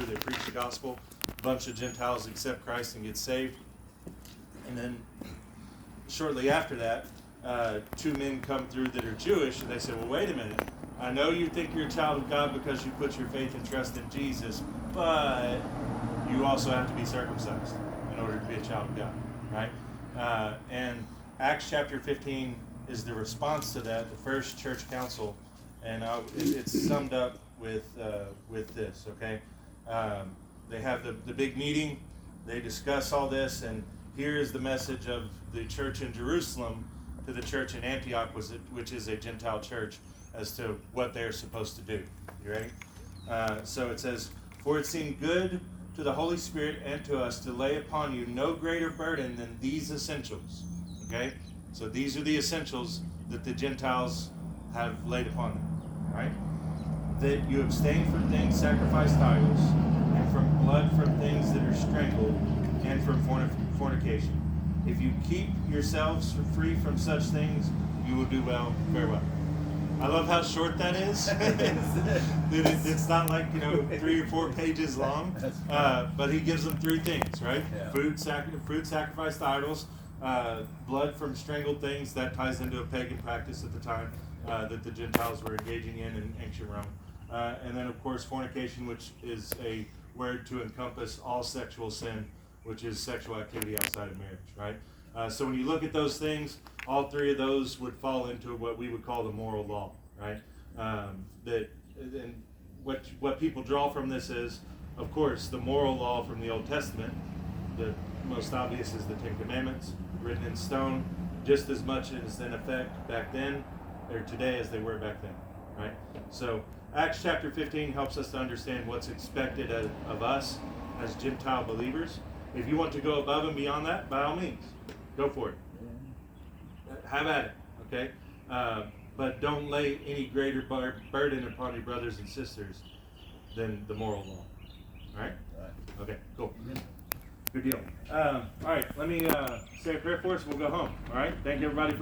through, they preach the gospel, a bunch of Gentiles accept Christ and get saved. And then shortly after that, two men come through that are Jewish, and they say, well, wait a minute. I know you think you're a child of God because you put your faith and trust in Jesus, but you also have to be circumcised in order to be a child of God, right? And Acts chapter 15 is the response to that, the first church council, and it's summed up with this, okay? They have the big meeting, they discuss all this, and here is the message of the church in Jerusalem to the church in Antioch, which is a Gentile church, as to what they're supposed to do. You ready? So it says, "For it seemed good to the Holy Spirit and to us to lay upon you no greater burden than these essentials." Okay? So these are the essentials that the Gentiles have laid upon them. Right? That you abstain from things sacrificed to idols, and from blood from things that are strangled, and from fornication. If you keep yourselves free from such things, you will do well. Farewell. I love how short that is. It's not like, 3 or 4 pages long, but he gives them 3 things, right? Yeah. Food sacrificed to idols, blood from strangled things. That ties into a pagan practice at the time that the Gentiles were engaging in ancient Rome. And then, of course, fornication, which is a word to encompass all sexual sin, which is sexual activity outside of marriage, right? So when you look at those things, all 3 of those would fall into what we would call the moral law, right? And what people draw from this is, of course, the moral law from the Old Testament. The most obvious is the 10 Commandments, written in stone, just as much as in effect back then, or today, as they were back then, right? So Acts chapter 15 helps us to understand what's expected of us as Gentile believers. If you want to go above and beyond that, by all means, go for it. Have at it, okay? But don't lay any greater burden upon your brothers and sisters than the moral law. All right? Okay, cool. Good deal. All right, let me say a prayer for us. We'll go home. All right? Thank you, everybody.